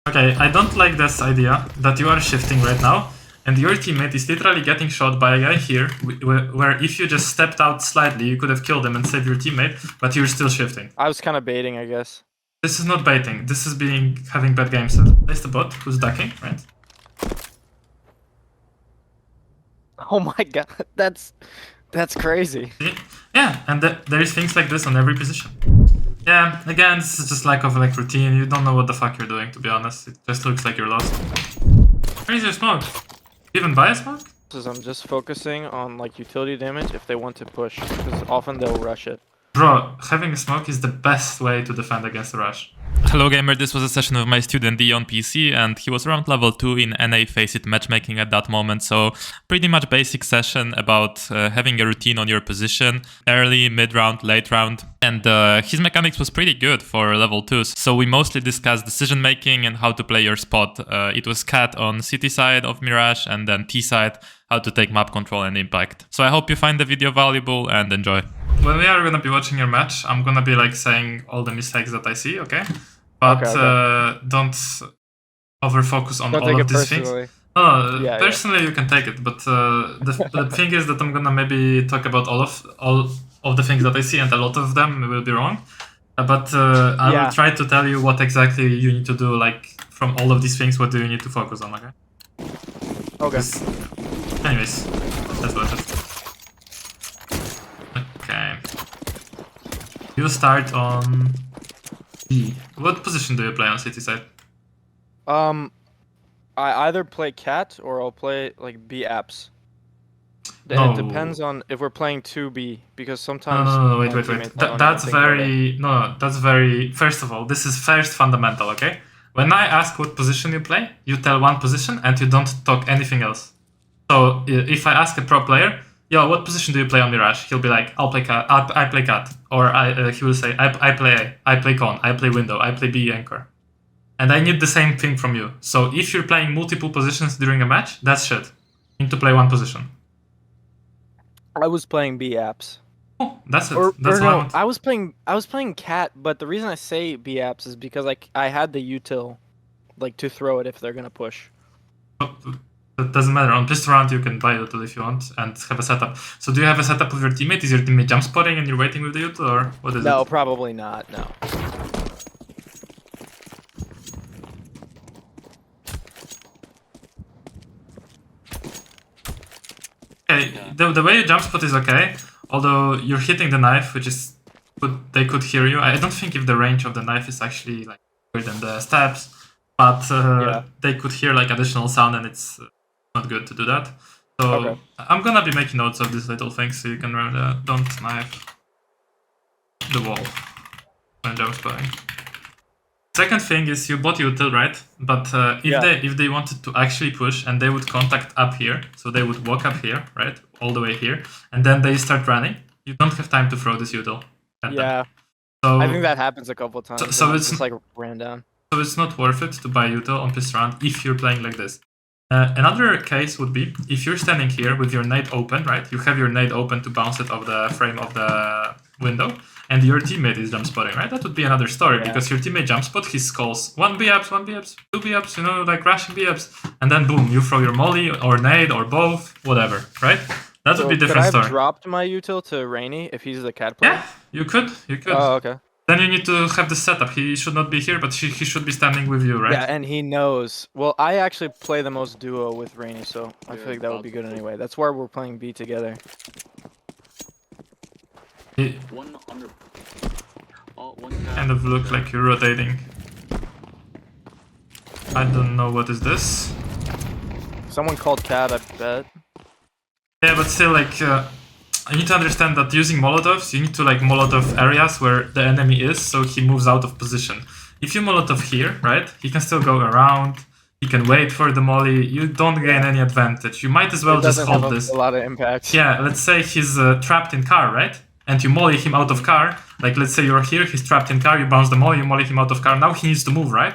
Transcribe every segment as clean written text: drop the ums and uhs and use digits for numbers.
Okay, I don't like this idea that you are shifting right now, and your teammate is literally getting shot by a guy here, where if you just stepped out slightly, you could have killed him and saved your teammate, but you're still shifting. I was kind of baiting, I guess. This is not baiting. This is having bad games. Place the bot who's ducking, right? Oh my god, that's crazy. Yeah, and there's things like this on every position. Yeah, again, this is just lack of like routine. You don't know what the fuck you're doing, to be honest. It just looks like you're lost. Where is your smoke? You even buy a smoke? I'm just focusing on like utility damage if they want to push, because often they'll rush it. Bro, having a smoke is the best way to defend against a rush. Hello gamer, this was a session with my student D on PC and he was around level 2 in NA Faceit matchmaking at that moment, so pretty much basic session about having a routine on your position, early, mid-round, late round, and his mechanics was pretty good for level 2s, so we mostly discussed decision making and how to play your spot. It was Cat on city side of Mirage and then T side, how to take map control and impact. So I hope you find the video valuable and enjoy. When we are gonna be watching your match, I'm gonna be like saying all the mistakes that I see, okay? But okay. Don't over-focus on all of these things. No, yeah, personally you can take it, but the thing is that I'm gonna maybe talk about all of the things that I see, and a lot of them will be wrong. But I will try to tell you what exactly you need to do, like from all of these things, what do you need to focus on, okay? Okay. Anyways, that's what it is. Okay. You start on B. What position do you play on city side? I either play Cat or I'll play like B apps. No. It depends on if we're playing 2B, because sometimes... No, wait. That's very... First of all, this is first fundamental, okay? When I ask what position you play, you tell one position and you don't talk anything else. So if I ask a pro player, yo, what position do you play on Mirage? He'll be like, I'll play Cat. I play Cat. Or he will say, I play A, I play Con, I play Window, I play B Anchor. And I need the same thing from you. So if you're playing multiple positions during a match, that's shit. You need to play one position. I was playing B apps. Oh, that's it. That's what I want. I was playing Cat, but the reason I say B apps is because I had the util, like, to throw it if they're gonna push. That doesn't matter. On pistol round you can buy util if you want and have a setup. So do you have a setup with your teammate? Is your teammate jump spotting and you're waiting with the util, or what is it? No, probably not, no. Okay, the way you jump spot is okay, although you're hitting the knife, which is they could hear you. I don't think if the range of the knife is actually like bigger than the steps, but they could hear like additional sound, and it's not good to do that. So I'm gonna be making notes of these little things so you can remember. Don't knife the wall when jump spotting. Second thing is you bought util, right? But if they wanted to actually push and they would contact up here, so they would walk up here, right, all the way here, and then they start running, you don't have time to throw this util at them. So I think that happens a couple of times. So it's just like ran down. So it's not worth it to buy util on this round if you're playing like this. Another case would be if you're standing here with your nade open, right? You have your nade open to bounce it off the frame of the window, and your teammate is jump spotting, right? That would be another story because your teammate jump spot, he calls 1 B-ups, 2 B-ups, you know, like rushing B-ups, and then boom, you throw your molly or nade or both, whatever, right? That would be a different story. Could I have dropped my util to Rainy if he's the Cat player? Yeah, you could. Oh, okay. Then you need to have the setup. He should not be here, but he should be standing with you, right? Yeah, and he knows. Well, I actually play the most duo with Rainy, so I feel like that would be good anyway. That's why we're playing B together. Kind of look like you're rotating. I don't know what is this. Someone called Cat, I bet. Yeah, but still, like, you need to understand that using Molotovs, you need to like Molotov areas where the enemy is, so he moves out of position. If you Molotov here, right, he can still go around, he can wait for the molly, you don't gain any advantage. You might as well just hold this. A lot of impact. Yeah, let's say he's trapped in car, right? And you molly him out of car, like let's say you're here, he's trapped in car, you bounce the molly, you molly him out of car, now he needs to move, right?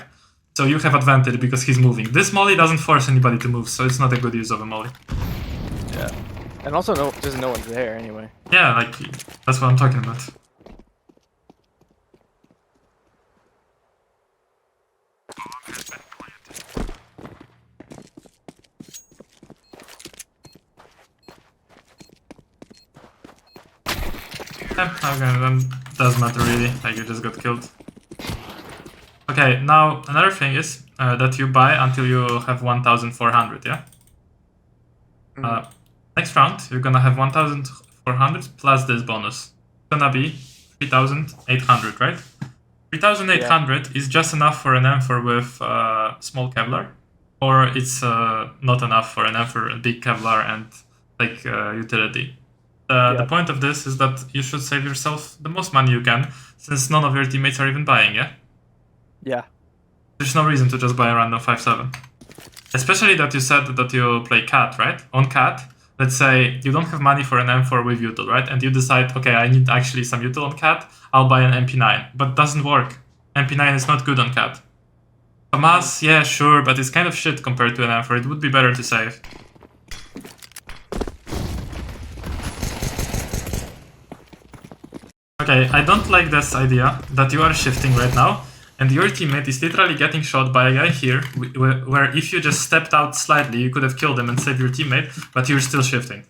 So you have advantage because he's moving. This molly doesn't force anybody to move, so it's not a good use of a molly. Yeah. And also, just no one's there anyway. Yeah, like, that's what I'm talking about. Okay, then doesn't matter really, like you just got killed. Okay, now another thing is that you buy until you have 1,400, yeah? Next round, you're gonna have 1,400 plus this bonus. It's gonna be 3,800, right? 3,800 is just enough for an M4 with small Kevlar, or it's not enough for an M4 big Kevlar and like utility. The point of this is that you should save yourself the most money you can, since none of your teammates are even buying, yeah? Yeah. There's no reason to just buy a random 5.7. Especially that you said that you play Cat, right? On Cat, let's say you don't have money for an M4 with util, right? And you decide, okay, I need actually some util on Cat, I'll buy an MP9. But it doesn't work. MP9 is not good on Cat. FAMAS, yeah, sure, but it's kind of shit compared to an M4. It would be better to save. Okay, I don't like this idea that you are shifting right now, and your teammate is literally getting shot by a guy here, where if you just stepped out slightly, you could have killed him and saved your teammate, but you're still shifting.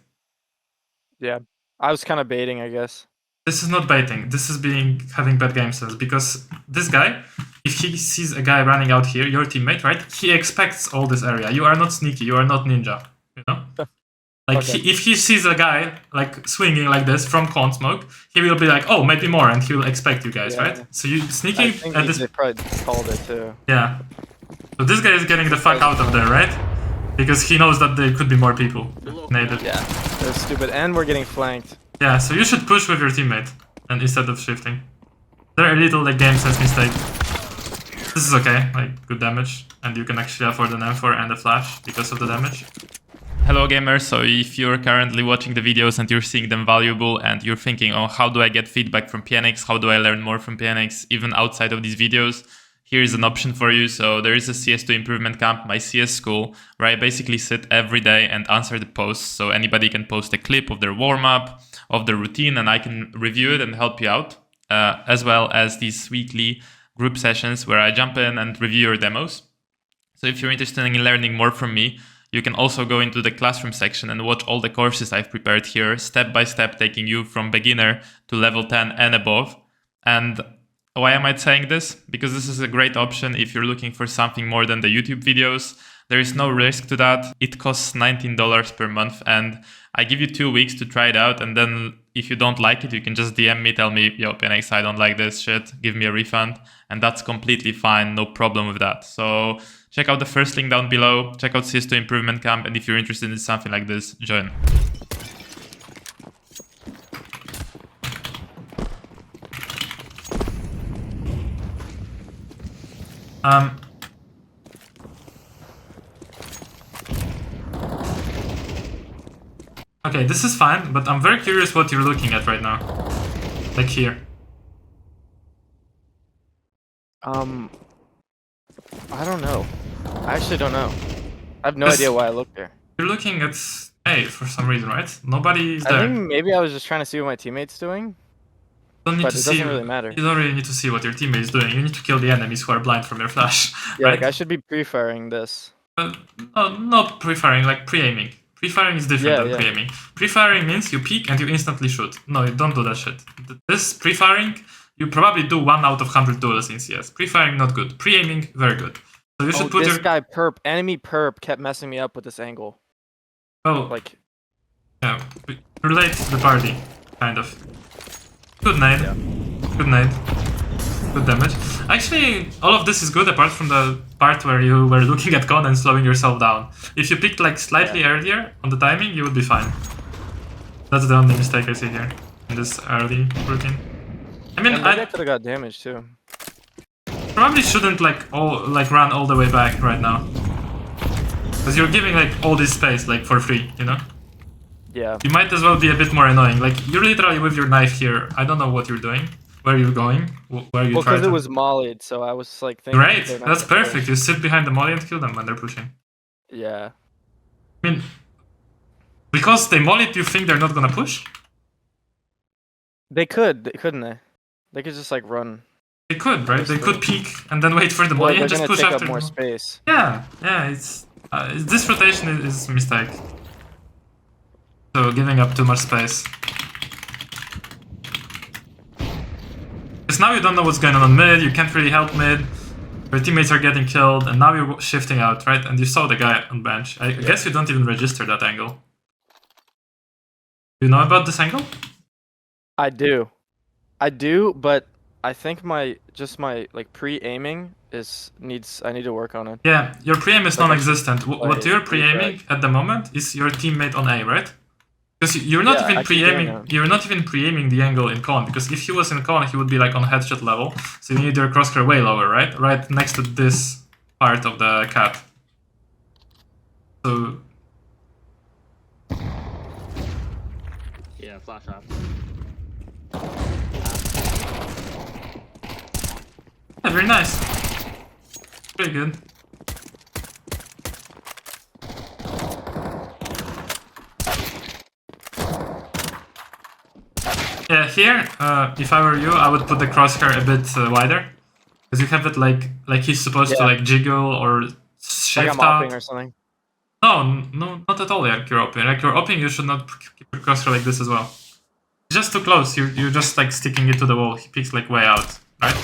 Yeah. I was kind of baiting, I guess. This is not baiting, this is having bad game sense, because this guy, if he sees a guy running out here, your teammate, right, he expects all this area. You are not sneaky, you are not ninja, you know? Like, Okay. if he sees a guy, like, swinging like this from cone smoke, he will be like, oh, maybe more, and he will expect you guys, Yeah. right? So you I sneaking think at this... they probably called it too. Yeah. So this guy is getting the fuck out of there, right? Because he knows that there could be more people. Naded. Yeah. They're stupid, and we're getting flanked. Yeah, so you should push with your teammate, and instead of shifting. They're a little, like, game sense mistake. This is okay, like, good damage, and you can actually afford an M4 and a flash because of the damage. Hello gamers, so if you're currently watching the videos and you're seeing them valuable and you're thinking, oh, how do I get feedback from PNX, how do I learn more from PNX, even outside of these videos, here's an option for you. So there is a CS2 improvement camp, my CS school, where I basically sit every day and answer the posts. So anybody can post a clip of their warm-up, of their routine, and I can review it and help you out, as well as these weekly group sessions where I jump in and review your demos. So if you're interested in learning more from me, you can also go into the classroom section and watch all the courses I've prepared here, step by step, taking you from beginner to level 10 and above. And why am I saying this? Because this is a great option if you're looking for something more than the YouTube videos. There is no risk to that. It costs $19 per month, and I give you 2 weeks to try it out. And then if you don't like it, you can just DM me, tell me, yo, PNX, I don't like this shit, give me a refund. And that's completely fine, no problem with that. So check out the first link down below, check out CS2 Improvement Camp, and if you're interested in something like this, join. Okay, this is fine, but I'm very curious what you're looking at right now. Like here. I don't know. I actually don't know. I have no idea why I looked there. You're looking at A for some reason, right? Nobody is I there. think maybe I was just trying to see what my teammate's doing. Don't need But to it see. doesn't really matter. You don't really need to see what your teammate is doing. You need to kill the enemies who are blind from your flash. Yeah, right? like I should be pre-firing this. No, not pre-firing, like pre-aiming. Pre-firing is different than pre-aiming. Pre-firing means you peek and you instantly shoot. No, you don't do that shit. This pre-firing, you probably do 1 out of 100 duels in CS. Pre-firing, not good. Pre-aiming, very good. So you should put this your... guy perp, enemy perp kept messing me up with this angle. Oh, Like, yeah, relate to the party, kind of. Good nade. Yeah. Good nade. Good damage. Actually, all of this is good apart from the part where you were looking at code and slowing yourself down. If you picked like slightly earlier on the timing, you would be fine. That's the only mistake I see here in this early routine. I mean, and maybe I could have got damage too. probably shouldn't like run all the way back right now, because you're giving like all this space like for free, you know. Yeah. You might as well be a bit more annoying. Like you're literally with your knife here. I don't know what you're doing. Where are you going? Where you Well, trying because to... it was mollied, so I was like thinking. Great, they're not that's gonna perfect. push. You sit behind the molly and kill them when they're pushing. Yeah. I mean, because they mollied, you think they're not gonna push? They could, couldn't they? They could just like run. They could, right? They could peek and then wait for the molly Well, and they're just gonna push take after up more them. space. Yeah, it's this rotation is a mistake. So giving up too much space. Because now you don't know what's going on mid, you can't really help mid, your teammates are getting killed, and now you're shifting out, right? And you saw the guy on bench. I guess you don't even register that angle. Do you know about this angle? I do, but I think my like pre-aiming I need to work on it. Yeah, your pre-aim is Like, non-existent. What you're pre-aiming at the moment is your teammate on A, right? Because you're not Yeah, even I keep doing pre-aiming. You're not even pre-aiming the angle in con. Because if he was in con, he would be like on headshot level. So you need your crosshair way lower, right? Right next to this part of the cat. So Yeah, flash up. yeah, very nice. Pretty good. Yeah, here, if I were you, I would put the crosshair a bit wider, because you have it like he's supposed to Yeah. like jiggle or Like shift I'm opping out. or something. No, not at all. Like you're opening. Like you're opening, you should not keep your crosshair like this as well. It's just too close. You're just like sticking it to the wall. He picks like way out, right?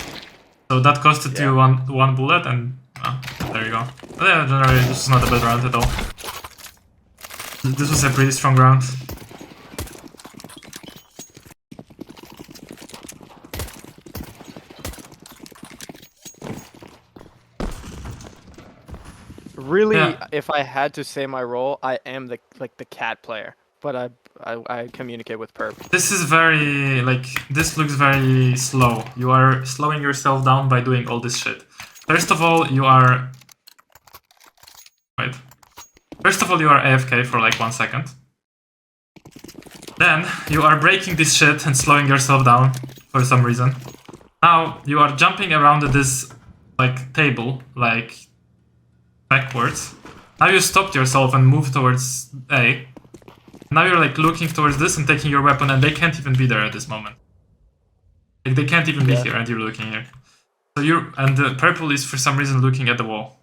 So that costed you one bullet, and there you go. But yeah, generally this is not a bad round at all. This was a pretty strong round. Really, Yeah. if I had to say my role, I am the cat player, but I communicate with perp. This is very, like, this looks very slow. You are slowing yourself down by doing all this shit. First of all, you are... Wait. First of all, you are AFK for like 1 second. Then, you are breaking this shit and slowing yourself down for some reason. Now, you are jumping around this, like, table, like, backwards. Now you stopped yourself and moved towards A. Now you're like looking towards this and taking your weapon, and they can't even be there at this moment. Like they can't even be here, and you're looking here. So the purple is for some reason looking at the wall.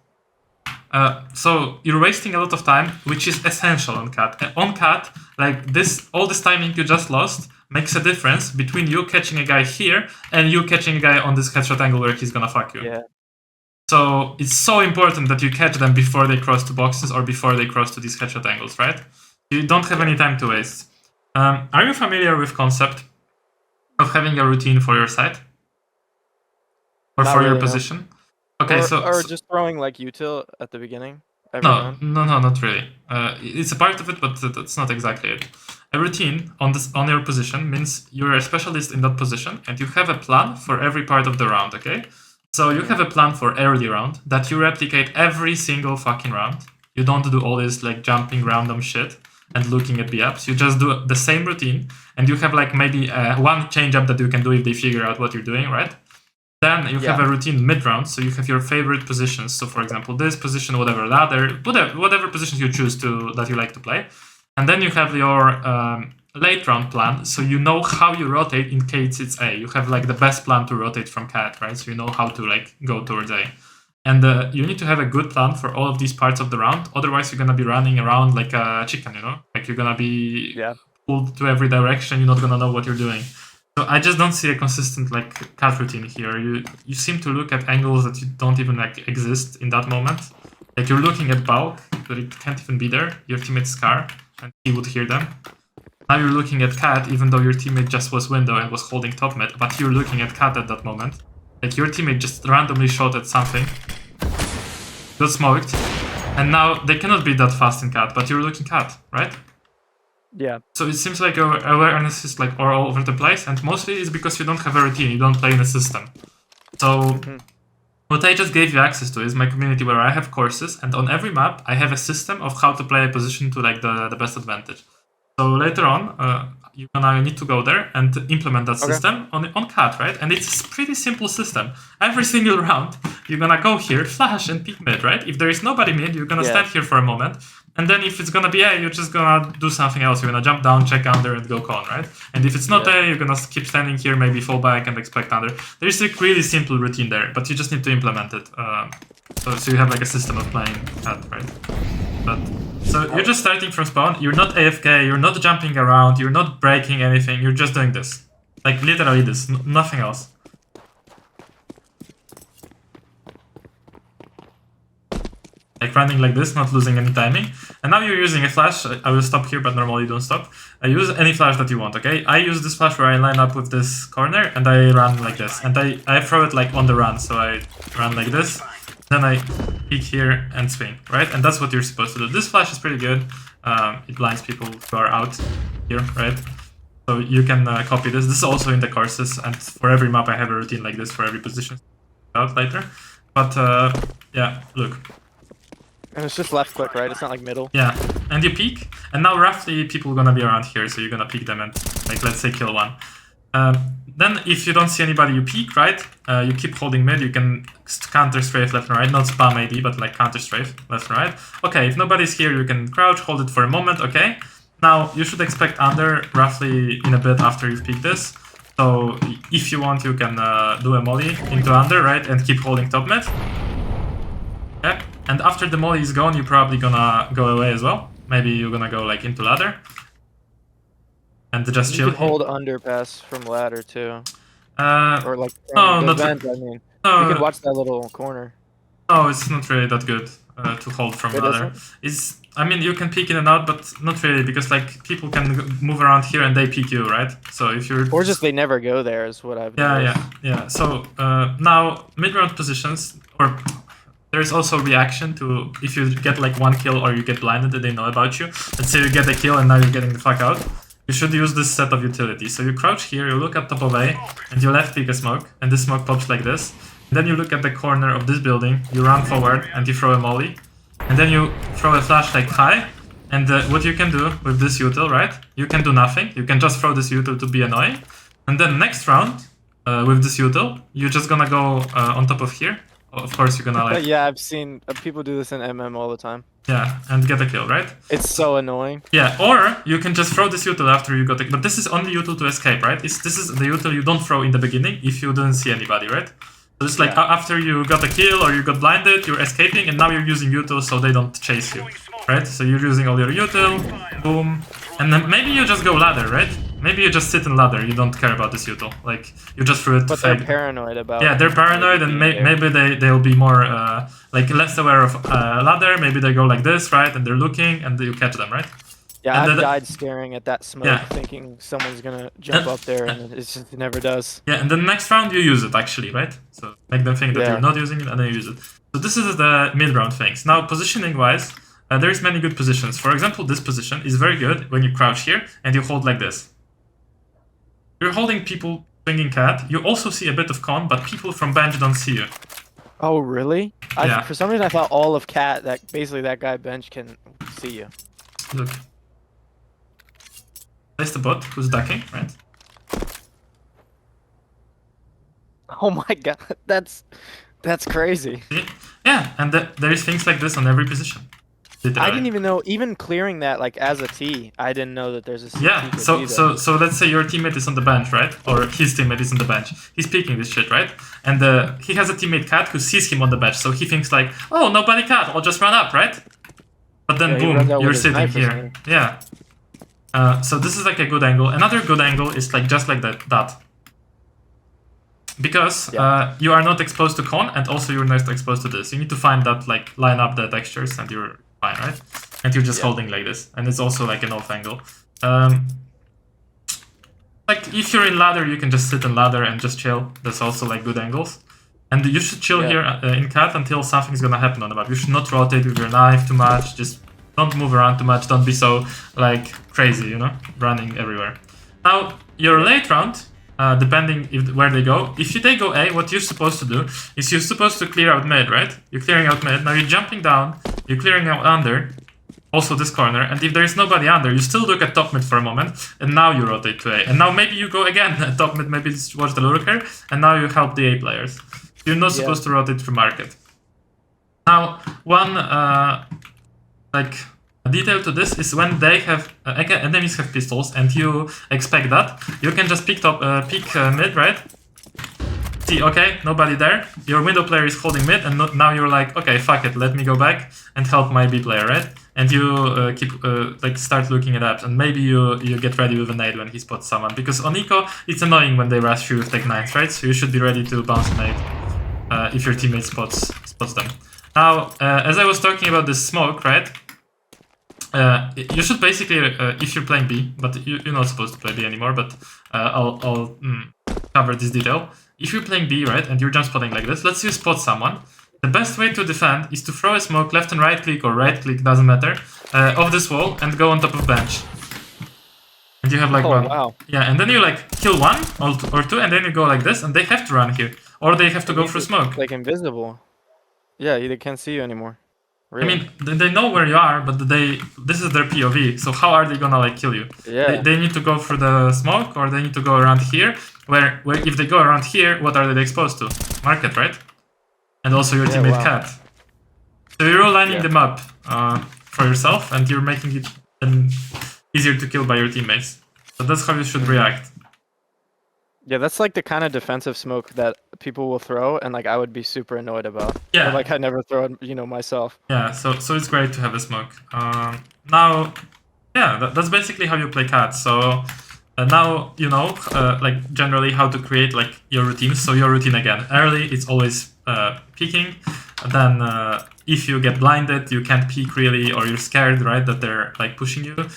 So you're wasting a lot of time, which is essential on cat. On cat, like this, all this timing you just lost makes a difference between you catching a guy here and you catching a guy on this headshot angle where he's gonna fuck you. Yeah. So it's so important that you catch them before they cross two boxes or before they cross to these headshot angles, right? You don't have any time to waste. Are you familiar with concept of having a routine for your site? Or Not for your really, no. position? Okay, or just throwing like util at the beginning. Every no, round. no, not really. It's a part of it, but that's not exactly it. A routine on your position means you're a specialist in that position, and you have a plan for every part of the round, okay? So you have a plan for early round that you replicate every single fucking round. You don't do all this like jumping random shit and looking at B-ups. You just do the same routine, and you have like maybe one change up that you can do if they figure out what you're doing, right? Then you have a routine mid-round, so you have your favorite positions. So for example, this position, whatever ladder, whatever positions you choose that you like to play. And then you have your late round plan, so you know how you rotate in case it's A. You have like the best plan to rotate from cat, right? So you know how to like go towards A. And you need to have a good plan for all of these parts of the round. Otherwise, you're gonna be running around like a chicken, you know? Like you're gonna be pulled to every direction. You're not gonna know what you're doing. So I just don't see a consistent like cat routine here. You seem to look at angles that you don't even like exist in that moment. Like you're looking at bulk, but it can't even be there. Your teammate's Scar, and he would hear them. Now you're looking at cat, even though your teammate just was window and was holding top mid, but you're looking at cat at that moment. Like your teammate just randomly shot at something, got smoked, and now they cannot be that fast in cat, but you're looking cat, right? Yeah. So it seems like your awareness is like all over the place, and mostly it's because you don't have a routine, you don't play in a system. So what I just gave you access to is my community where I have courses, and on every map I have a system of how to play a position to like the best advantage. So later on, you're gonna need to go there and implement that system on cat, right? And it's a pretty simple system. Every single round, you're gonna go here, flash, and pick mid, right? If there is nobody mid, you're gonna stand here for a moment. And then if it's gonna be A, you're just gonna do something else. You're gonna jump down, check under, and go con, right? And if it's not A, you're gonna keep standing here, maybe fall back and expect under. There's a really simple routine there, but you just need to implement it. So you have like a system of playing cat, right? So you're just starting from spawn, you're not AFK, you're not jumping around, you're not breaking anything, you're just doing this. Like literally this, nothing else. like running like this, not losing any timing. And now you're using a flash. I will stop here, but normally don't stop. I use any flash that you want, okay? I use this flash where I line up with this corner and I run like this. And I throw it like on the run, so I run like this. Then I peek here and swing, right? And that's what you're supposed to do. This flash is pretty good. It blinds people who are out here, right? So you can copy this. This is also in the courses, and for every map I have a routine like this for every position out later. But yeah, look. And it's just left click, right? It's not like middle. Yeah, and you peek, and now roughly people are gonna be around here, so you're gonna peek them and, like, let's say kill one. Then if you don't see anybody, you peek, right? You keep holding mid, you can counter strafe left and right, not spam AD, but like counter strafe left and right. Okay, if nobody's here, you can crouch, hold it for a moment, okay? Now, you should expect under roughly in a bit after you've peeked this. So if you want, you can do a molly into under, right? And keep holding top mid. Okay. And after the molly is gone, you're probably gonna go away as well. Maybe you're gonna go like into ladder. And just You chill. can hold underpass from ladder too. Uh, Or like no, from not the vent, I mean. no, You can watch that little corner. no, it's not really that good to hold from It ladder. isn't? It's, I mean, you can peek in and out, but not really, because like people can move around here and they peek you, right? So if you're Or just they never go there is what I've noticed. Yeah. So now mid-round positions, or there's also reaction to if you get like one kill or you get blinded and they know about you. Let's say you get a kill and now you're getting the fuck out. You should use this set of utility. So you crouch here, you look at top of A, and you left peek a smoke, and this smoke pops like this. And then you look at the corner of this building, you run forward and you throw a molly. And then you throw a flash like high. And what you can do with this util, right? You can do nothing. You can just throw this util to be annoying. And then next round, with this util, you're just gonna go on top of here. Of course, you're gonna like... Yeah, I've seen people do this in MM all the time. Yeah, and get a kill, right? It's so annoying. Yeah, or you can just throw this util after you got it. But this is only util to escape, right? This is the util you don't throw in the beginning if you didn't see anybody, right? So it's like after you got a kill or you got blinded, you're escaping, and now you're using util so they don't chase you, right? So you're using all your util, boom, and then maybe you just go ladder, right? Maybe you just sit in ladder, you don't care about this util. Like, you just threw it to But they're fake. paranoid about. Yeah, they're paranoid, and maybe they'll be more like less aware of ladder. Maybe they go like this, right? And they're looking, and you catch them, right? Yeah, and I've then- died staring at that smoke, Yeah. thinking someone's gonna jump up there, and it never does. Yeah, and the next round you use it actually, right? So make them think that Yeah. you're not using it, and then you use it. So this is the mid-round things. Now, positioning-wise, there's many good positions. For example, this position is very good when you crouch here and you hold like this. You're holding people swinging cat. You also see a bit of con, but people from bench don't see you. Oh, really? Yeah. For some reason, I thought all of cat, that basically that guy bench can see you. Look. There's the bot who's ducking, right? Oh my god, that's crazy. See? Yeah, and there's things like this on every position. I Literally. didn't even know, even clearing that like as a T, I didn't know that there's a CT Yeah, could so be there. so let's say your teammate is on the bench, right? Or his teammate is on the bench. He's peeking this shit, right? And he has a teammate cat who sees him on the bench, so he thinks like, oh, nobody cat, I'll just run up, right? But then Yeah, he runs boom, out you're with his sitting knife or here. something. Yeah. So this is like a good angle. Another good angle is like just like that. Because you are not exposed to con, and also you're not exposed to this. You need to find that, like, line up the textures, and you're fine, right? And you're just holding like this. And it's also like an off angle. Like, if you're in ladder, you can just sit in ladder and just chill. That's also like good angles. And you should chill here in cat until something's gonna happen on the map. You should not rotate with your knife too much. Just don't move around too much. Don't be so, like, crazy, you know? Running everywhere. Now, your late round, depending where they go, if they go A, what you're supposed to do is you're supposed to clear out mid, right? You're clearing out mid. Now you're jumping down. You're clearing out under. Also this corner. And if there is nobody under, you still look at top mid for a moment. And now you rotate to A. And now maybe you go again at top mid. Maybe just watch the lurker. And now you help the A players. You're not supposed to rotate through market. Now, one like a detail to this is when they have enemies have pistols and you expect that, you can just pick mid, right? See, okay, nobody there. Your middle player is holding mid, and now you're like, okay, fuck it, let me go back and help my B player, right? And you keep start looking it up, and maybe you get ready with a nade when he spots someone, because on eco it's annoying when they rush you with tech 9s, right? So you should be ready to bounce a nade if your teammate spots them. Now, as I was talking about this smoke, right? You should basically, if you're playing B, but you're not supposed to play B anymore, but I'll cover this detail. If you're playing B, right, and you're jump spotting like this, let's say you spot someone. The best way to defend is to throw a smoke left and right click or right click, doesn't matter, off this wall and go on top of bench. And you have like one. Wow. Yeah, and then you like kill one or two, and then you go like this, and they have to run here. Or they have to go through smoke. Like invisible. Yeah, they can't see you anymore. Really. I mean, they know where you are, but this is their POV, so how are they gonna like kill you? Yeah. They need to go through the smoke, or they need to go around here, where if they go around here, what are they exposed to? Market, right? And also your teammate Cat. So you're all lining them up for yourself, and you're making it easier to kill by your teammates. So that's how you should react. Yeah, that's like the kind of defensive smoke that people will throw, and like I would be super annoyed about. Yeah. Or, like I never throw it, myself. Yeah, so it's great to have a smoke. Now, yeah, that's basically how you play Cat. So now you know, like generally how to create like your routine. So your routine again, early it's always peeking. Then if you get blinded, you can't peek really, or you're scared, right, that they're like pushing you.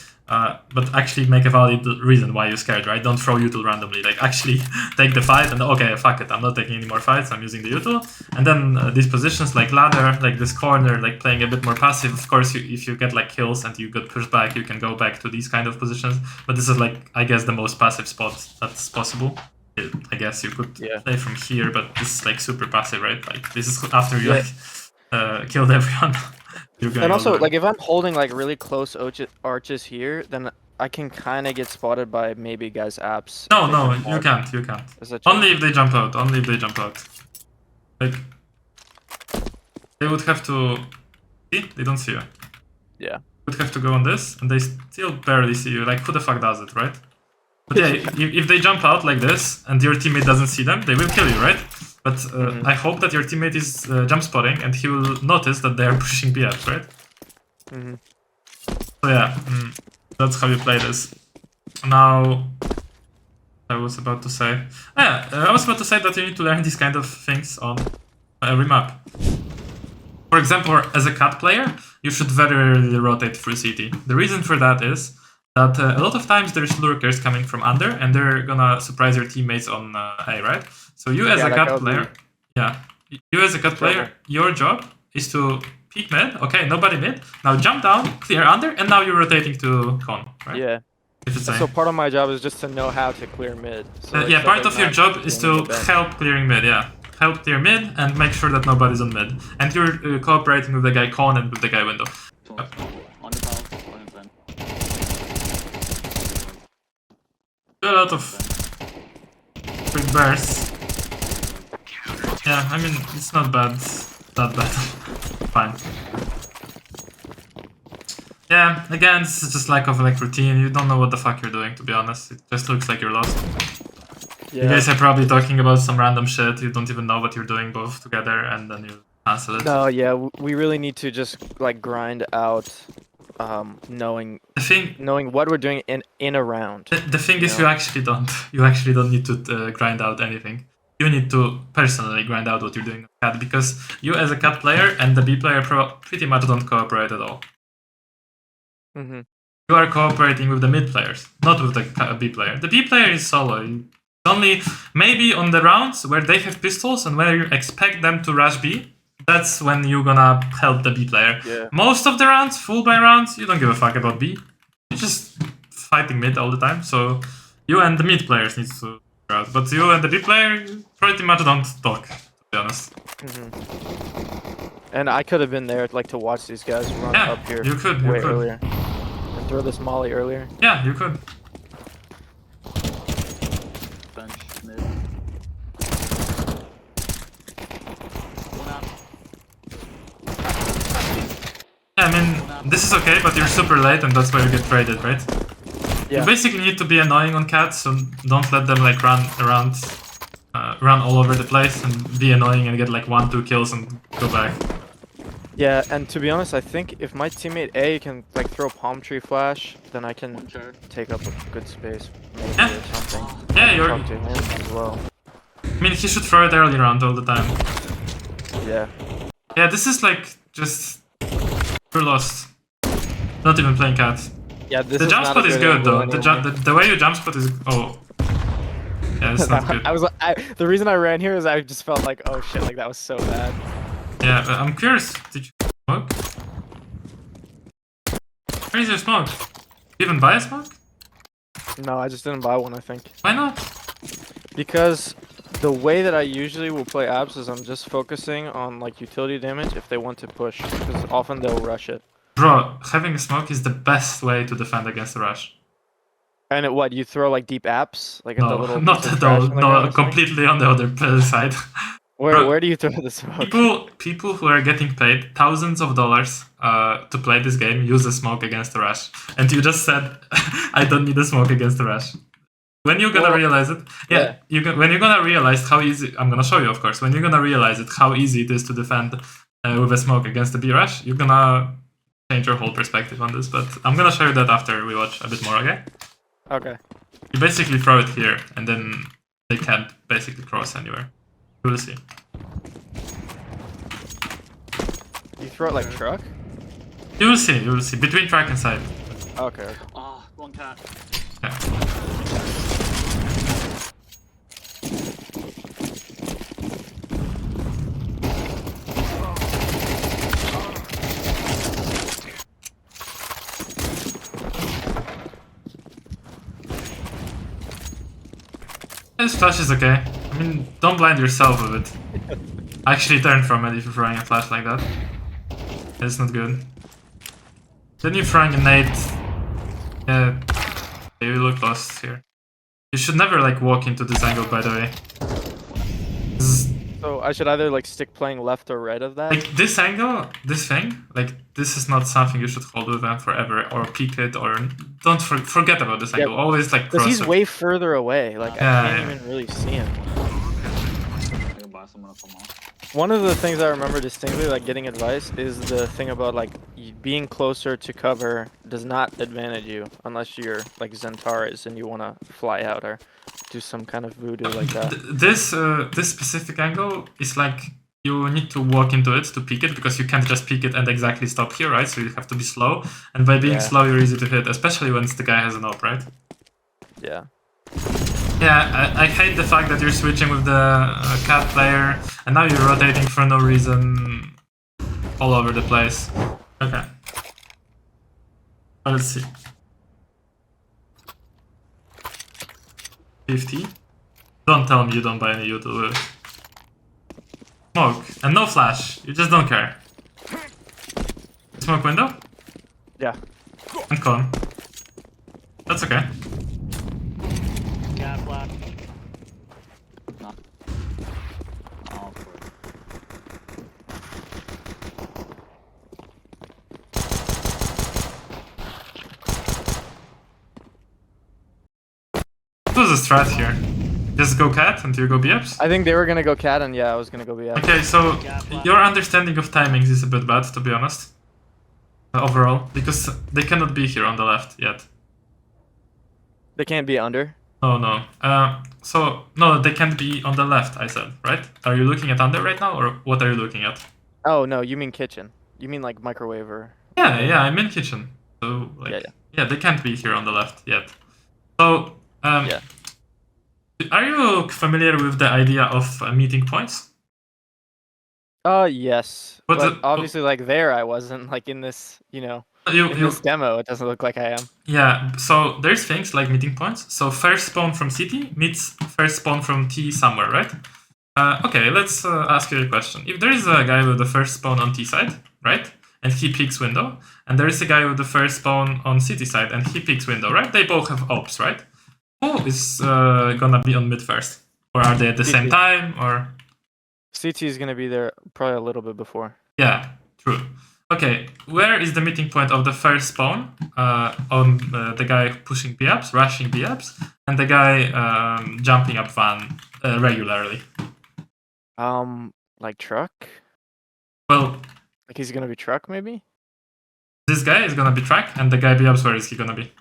But actually make a valid reason why you're scared, right? Don't throw util randomly. Like actually take the fight and okay, fuck it, I'm not taking any more fights, I'm using the util. And then these positions like ladder, like this corner, like playing a bit more passive. Of course, if you get like kills and you get pushed back, you can go back to these kind of positions. But this is like, I guess, the most passive spot that's possible. I guess you could play from here, but this is like super passive, right? Like this is after you like killed everyone. And also, like, if I'm holding, like, really close arches here, then I can kind of get spotted by maybe guys' apps. No, you can't. Only if they jump out. Like, they would have to... See? They don't see you. Yeah. They would have to go on this, and they still barely see you. Like, who the fuck does it, right? But yeah, if they jump out like this, and your teammate doesn't see them, they will kill you, right? But I hope that your teammate is jump spotting and he will notice that they are pushing B up, right? So yeah, that's how you play this. Now, I was about to say that you need to learn these kind of things on every map. For example, as a cat player, you should very rarely rotate through CT. The reason for that is that a lot of times there's lurkers coming from under and they're gonna surprise your teammates on A, right? So you as a cat player, your job is to peek mid. Okay, nobody mid. Now jump down, clear under, and now you're rotating to con, right? Yeah. So part of my job is just to know how to clear mid. So yeah, part of your job is to help clearing mid, yeah. Help clear mid and make sure that nobody's on mid. And you're cooperating with the guy con and with the guy window. A lot of quick bursts. Yeah, I mean, it's not bad. That bad. Fine. Yeah, again, this is just lack of like routine. You don't know what the fuck you're doing, to be honest. It just looks like you're lost. Yeah. You guys are probably talking about some random shit. You don't even know what you're doing both together, and then you cancel it. No, yeah, we really need to just like grind out, knowing what we're doing in a round. The thing is, you actually don't need to grind out anything. You need to personally grind out what you're doing with cat, because you as a cat player and the B player pretty much don't cooperate at all. You are cooperating with the mid players, not with the B player. The B player is solo. It's only maybe on the rounds where they have pistols and where you expect them to rush B, that's when you're gonna help the B player. Yeah. Most of the rounds, full buy rounds, you don't give a fuck about B. You're just fighting mid all the time, so you and the mid players need to out. But you and the B player pretty much don't talk, to be honest. And I could have been there like to watch these guys run up here you could. earlier. And throw this molly earlier. Yeah, you could. Bench, mid. Yeah, I mean, this is okay, but you're super late and that's why you get traded, right? Yeah. You basically need to be annoying on cats, so don't let them like run around, run all over the place and be annoying and get like 1-2 kills and go back. Yeah, and to be honest, I think if my teammate A can like throw palm tree flash, then I can take up a good space. Maybe or something. Yeah, you're. Talk to him as well. I mean, he should throw it early round all the time. Yeah. Yeah, this is like just we're lost. Not even playing cat. Yeah, this The is jump not a spot is good good though. angle The, anymore. the way you jump spot is yeah, it's not good. I was the reason I ran here is I just felt like, oh shit, like that was so bad. Yeah, but I'm curious. Did you smoke? Where is your smoke? You even buy a smoke? No, I just didn't buy one, I think. Why not? Because the way that I usually will play abs is I'm just focusing on like utility damage if they want to push, because often they'll rush it. Bro, having a smoke is the best way to defend against the rush. And what, you throw like deep apps, like at the No, little not piece of at trash all. on the ground No, or something? completely on the other side. Bro, Where do you throw the smoke? people who are getting paid thousands of dollars to play this game use a smoke against the rush, and you just said I don't need a smoke against the rush. When you're gonna Well, realize it, yeah, when you're gonna realize how easy, I'm gonna show you, of course. When you're gonna realize it, how easy it is to defend with a smoke against the B rush, you're gonna change your whole perspective on this. But I'm gonna show you that after we watch a bit more. Okay? Okay. You basically throw it here, and then they can't basically cross anywhere. You will see. You throw it like truck? You will see. You will see between track and side. Okay. Oh, one cat. Yeah. This flash is okay. I mean, don't blind yourself with it. Actually turn from it if you're throwing a flash like that. It's not good. Then you're throwing a nade. Yeah, you look lost here. You should never like walk into this angle, by the way. So I should either like stick playing left or right of that? Like this angle, this thing, like this is not something you should hold with them forever or peek it or don't forget about this angle. Always like Because cross he's it. way further away. Like Yeah, I can't yeah. even really see him. I can buy someone if I'm off. One of the things I remember distinctly, like getting advice, is the thing about like being closer to cover does not advantage you unless you're like Zentaris and you want to fly out or do some kind of voodoo like that. This specific angle is like you need to walk into it to peek it because you can't just peek it and exactly stop here, right? So you have to be slow, and by being Yeah. slow, you're easy to hit, especially when the guy has an op, right? Yeah. Yeah, I hate the fact that you're switching with the cat player, and now you're rotating for no reason all over the place. Okay. Let's see. 50. Don't tell me you don't buy any util. Smoke. And no flash. You just don't care. Smoke window? Yeah. And con. That's okay. Cat flat. No. Oh, great. What was the strat here? Just go cat until you go BFs? I think they were gonna go cat and yeah, I was gonna go BF. Okay, so your understanding of timings is a bit bad, to be honest. Overall, because they cannot be here on the left yet. They can't be under. No, no. So, no, they can't be on the left, I said, right? Are you looking at under right now, or what are you looking at? Oh no, you mean kitchen. You mean like microwave or... Yeah, I'm in kitchen. So, like, yeah, they can't be here on the left yet. So, Yeah. are you familiar with the idea of meeting points? Yes. But But obviously like there I wasn't, like in this, you know, in this demo it doesn't look like I am. Yeah, so there's things like meeting points. So first spawn from city meets first spawn from T somewhere, right? Okay, let's ask you a question. If there is a guy with the first spawn on T side, right? And he peeks window, and there is a guy with the first spawn on city side, and he peeks window, right? They both have ops, right? Who is gonna be on mid first? Or are they at the same time, or? CT is gonna be there probably a little bit before. Yeah, true. Okay, where is the meeting point of the first spawn on the guy pushing B-ups, rushing B-ups, and the guy jumping up van regularly? Like truck? Well, Like he's gonna be truck maybe? this guy is gonna be track, and the guy B-ups, where is he gonna be?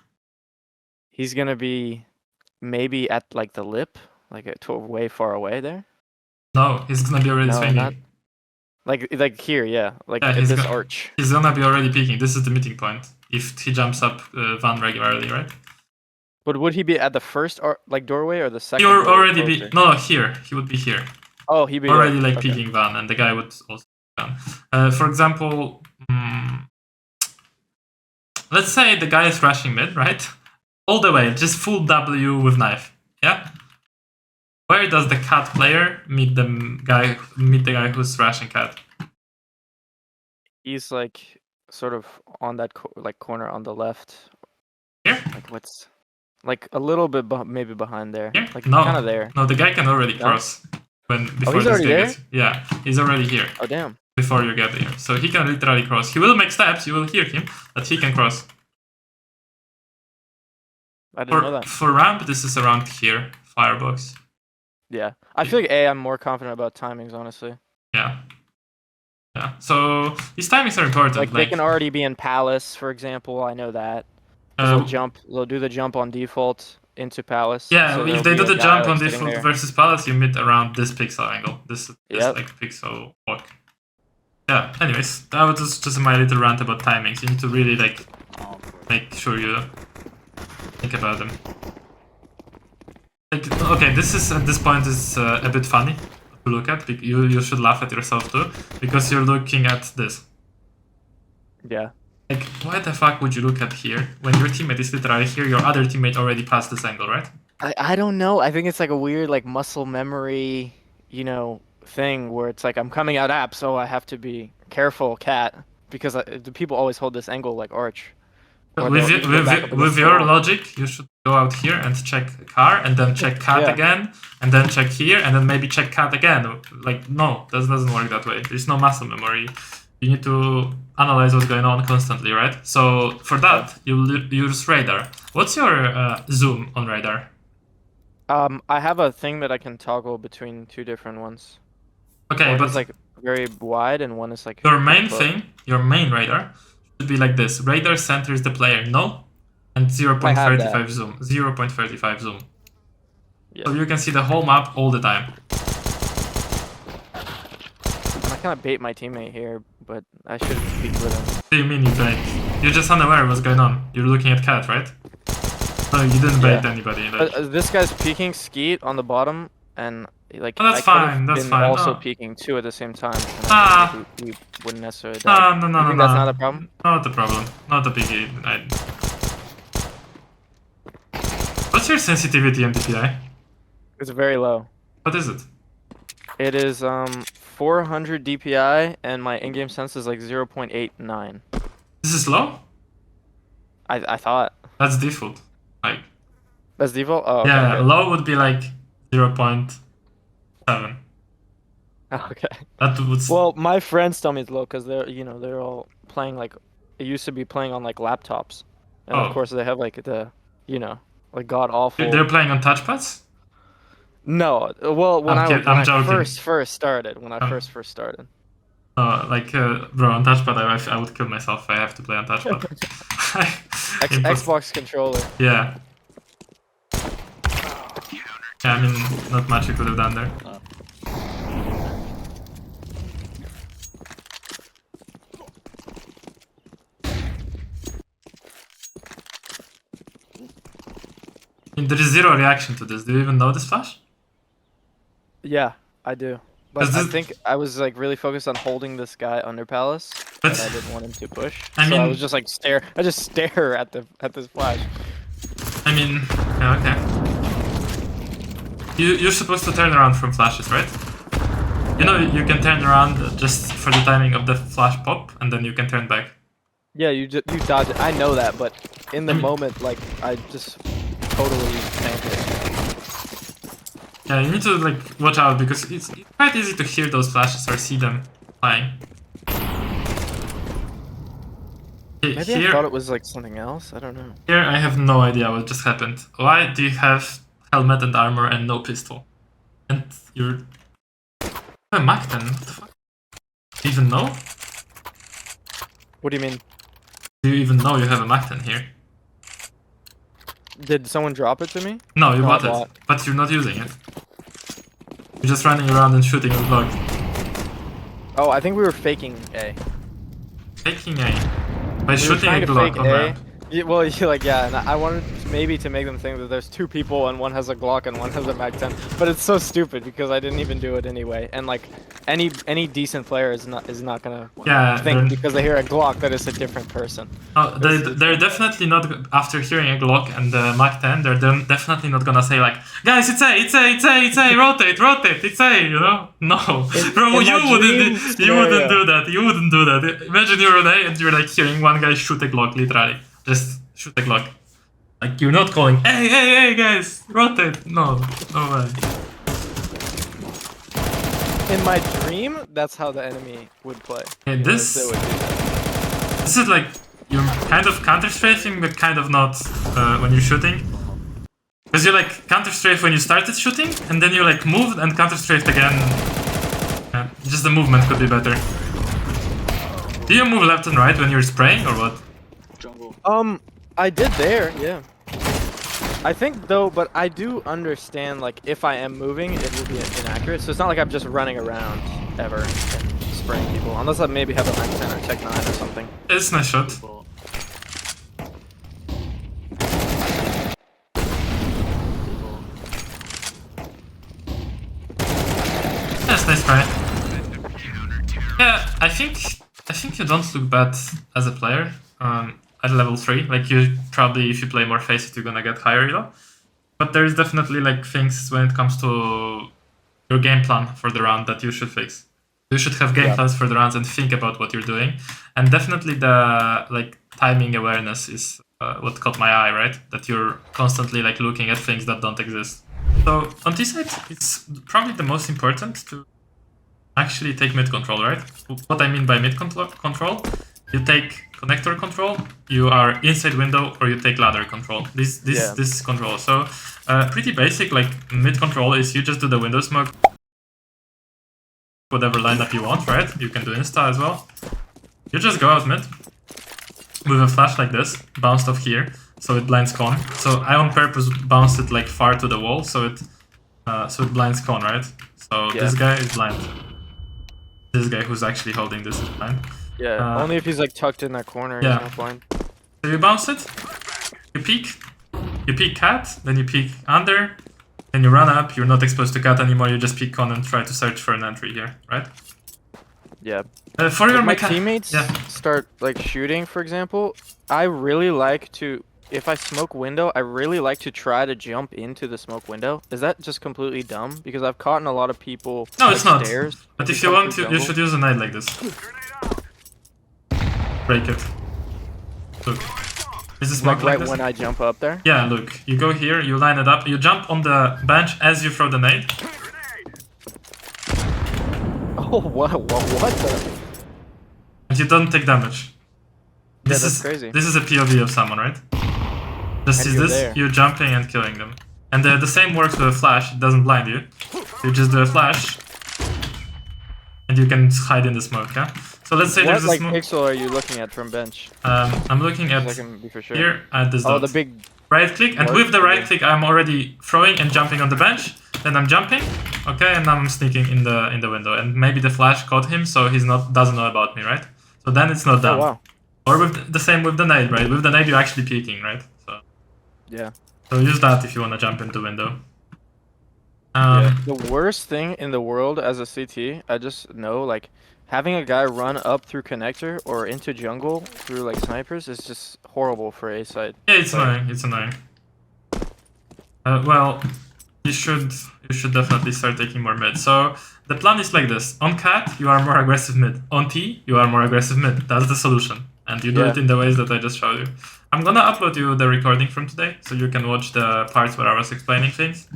He's gonna be maybe at like the lip, like way far away there. No, he's gonna be already No, swinging. not- Like here, yeah. Like Yeah, at he's this go- arch. He's gonna be already peeking. This is the meeting point. If he jumps up Van regularly, right? But would he be at the first like doorway or the second? You're doorway already be closer? no here. He would be here. Oh, he'd be Already like okay. peeking Van, and the guy would also Van. For example, let's say the guy is rushing mid, right? All the way, just full W with knife. Yeah. Where does the cat player meet the guy who's rushing cat? He's like sort of on that corner on the left. Here? Like what's like a little bit maybe behind there. Here? Like No. kind of there. No, the guy can already No? cross before he's this already guy there? gets. Yeah, he's already here Oh damn. before you get here. So he can literally cross. He will make steps. You will hear him, but he can cross. I didn't know that. For ramp, this is around here. Firebox. Yeah. I feel like I'm more confident about timings, honestly. Yeah. Yeah. So these timings are important. Like they can already be in Palace, for example. I know that. 'Cause they'll do the jump on default into Palace. Yeah, so if there'll they be do a the guy, jump like, on sitting default there. versus Palace, you meet around this pixel angle. This Yep. like pixel walk. Yeah. Anyways, that was just my little rant about timings. You need to really like make sure you think about them. Like, okay, this is at this point is a bit funny to look at. You should laugh at yourself too, because you're looking at this. Yeah. Like, why the fuck would you look at here when your teammate is literally here? Your other teammate already passed this angle, right? I don't know. I think it's like a weird like muscle memory, thing where it's like I'm coming out app, so I have to be careful, cat, because the people always hold this angle like arch. Or With, they'll y- go back up with, in the with your stall. logic, you should go out here and check car, and then check cat Yeah. again, and then check here, and then maybe check cat again. Like, no, that doesn't work that way. There's no muscle memory. You need to analyze what's going on constantly, right? So for that, you use radar. What's your zoom on radar? I have a thing that I can toggle between two different ones. Okay, One but is like very wide, and one is like your main close. thing, your main radar, should be like this. Radar centers the player, no? And 0.35 zoom. 0.35 zoom. Yeah. So you can see the whole map all the time. I kind of bait my teammate here, but I should speak with him. What do you mean you bait? You're just unaware of what's going on. You're looking at cat, right? No, you didn't bait anybody. Like, This guy's peeking skeet on the bottom, and like Oh, that's I could've fine, that's been fine, also no. peeking two at the same time. And Ah. I don't think we wouldn't necessarily die. no, You think that's not a problem? Not a problem. Not a biggie. What's your sensitivity and DPI? It's very low. What is it? It is 400 DPI, and my in-game sense is like 0.89. This is low? I thought That's default. Like, that's default. Oh, okay, yeah, okay. low would be like 0.7. Okay. That would. Well, my friends tell me it's low because they're all playing like it used to be playing on like laptops, and Oh. of course they have like the like god awful. They're playing on touchpads? No, well when I'm I joking. first started first started. Bro, on touchpad, I would kill myself if I have to play on touchpad. Xbox controller. Yeah. Yeah, I mean, not much you could have done there. I mean, there is zero reaction to this. Do you even know this flash? Yeah, I do. But Is I this- think I was like really focused on holding this guy under Palace, But- and I didn't want him to push. I so I mean- was just like stare. I just stare at this flash. I mean, yeah, okay. You're supposed to turn around from flashes, right? You know, you can turn around just for the timing of the flash pop, and then you can turn back. Yeah, you dodge it. I know that, but in the moment, like I just totally tanked it. Yeah, you need to like watch out because it's quite easy to hear those flashes or see them flying. Okay, Maybe I thought it was like something else. I don't know. Here I have no idea what just happened. Why do you have helmet and armor and no pistol? And you're a Mac then? What the fuck? Do you even know? What do you mean? Do you even know you have a Mac then here? Did someone drop it to me? No, you No, I bought bought. it, but you're not using it. You're just running around and shooting with logs. Oh, I think we were faking A. Taking A. By We were shooting trying a to Glock fake on A. that. Yeah, well, yeah, and I wanted maybe to make them think that there's two people and one has a Glock and one has a Mag-10, but it's so stupid because I didn't even do it anyway. And like, any decent player is not gonna Yeah, think they're, because they hear a Glock that it's a different person. oh, It's they're definitely not, after hearing a Glock and the Mac 10, they're definitely not gonna say like, guys, it's A, it's A, it's A, it's A, rotate, it's A, you know? No. Bro, in you my wouldn't, dream you wouldn't scenario. do that, you wouldn't do that. Imagine you're on A and you're like hearing one guy shoot a Glock, literally. Just shoot a Glock. Like, you're not calling, hey, guys, rotate. No way. In my dream, that's how the enemy would play. Okay, You know, this- they would do that. This is like, you're kind of counter-strafing, but kind of not when you're shooting. Because you like counter-strafe when you started shooting, and then you like moved and counter-strafed again. Just the movement could be better. Do you move left and right when you're spraying, or what? Jungle. I did there, yeah. I think though, but I do understand like if I am moving, it will be inaccurate. So it's not like I'm just running around ever and spraying people, unless I maybe have a Mac 10 or Tech 9 or something. It's a nice shot. People. That's nice try. Yeah, I think you don't look bad as a player. At level 3, like you probably, if you play more Faceit, you're gonna get higher elo. But there's definitely like things when it comes to your game plan for the round that you should fix. You should have game plans for the rounds and think about what you're doing. And definitely the like timing awareness is what caught my eye, right? That you're constantly like looking at things that don't exist. So on T side, it's probably the most important to actually take mid control, right? What I mean by mid control, you take connector control, you are inside window, or you take ladder control. This is control. So pretty basic. Like mid control is you just do the window smoke, whatever lineup you want, right? You can do insta as well. You just go out mid with a flash like this, bounced off here, so it blinds con. So I on purpose bounced it like far to the wall, so it blinds con, right? So this guy is blind. This guy who's actually holding this is blind. Yeah, only if he's like tucked in that corner. Yeah. He's not blind. So you bounce it, you peek cat, then you peek under, then you run up, you're not exposed to cat anymore, you just peek con and try to search for an entry here, right? Yeah. For your If my mecha- teammates start like shooting, for example, I really like to, if I smoke window, I really like to try to jump into the smoke window. Is that just completely dumb? Because I've caught in a lot of people. No, like, it's not. stairs But who if you come want through to, you jungle. should use a nade like this. Break it. Look. Is this Like smoke right like this? when I jump up there. Yeah, look. You go here, you line it up, you jump on the bench as you throw the nade. Oh, what the? And you don't take damage. This that's is crazy. This is a POV of someone, right? Just And see you're this, there. you're jumping and killing them. And the same works with a flash, it doesn't blind you. You just do a flash, and you can hide in the smoke, yeah? So let's say What there's a like smoke. pixel are you looking at from bench? I'm looking at So I can be for sure. here at this Oh, dot. the big. Right click, and Dot, with the right okay. click I'm already throwing and jumping on the bench. Then I'm jumping, okay, and I'm sneaking in the window. And maybe the flash caught him, so he's doesn't know about me, right? So then it's not Oh done. wow. Or with the same with the nade, right? With the nade you're actually peeking, right? Yeah. So use that if you want to jump into window. Yeah. The worst thing in the world as a CT, I just know like having a guy run up through connector or into jungle through like snipers is just horrible for A side. Yeah, it's Like- annoying. It's annoying. Well, you should definitely start taking more mid. So the plan is like this: on cat, you are more aggressive mid. On T, you are more aggressive mid. That's the solution, and you do Yeah. it in the ways that I just showed you. I'm gonna upload you the recording from today, so you can watch the parts where I was explaining things.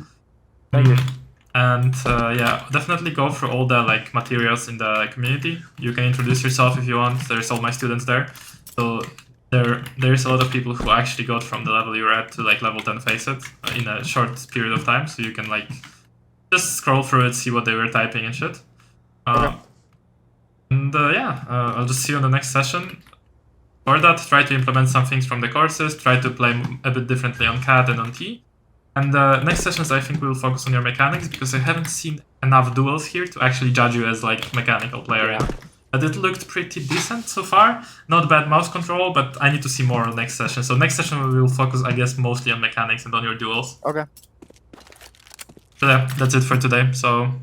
Thank you. And yeah, definitely go through all the like materials in the community. You can introduce yourself if you want. There's all my students there. So there's a lot of people who actually got from the level you're at to like level 10 Faceit in a short period of time. So you can like just scroll through it, see what they were typing and shit. Okay. And yeah, I'll just see you on the next session. For that, try to implement some things from the courses. Try to play a bit differently on CAD and on T. And next sessions, I think we'll focus on your mechanics because I haven't seen enough duels here to actually judge you as like mechanical player. Yeah. But it looked pretty decent so far. Not bad mouse control, but I need to see more next session. So next session we will focus, I guess, mostly on mechanics and on your duels. Okay. So yeah, that's it for today. So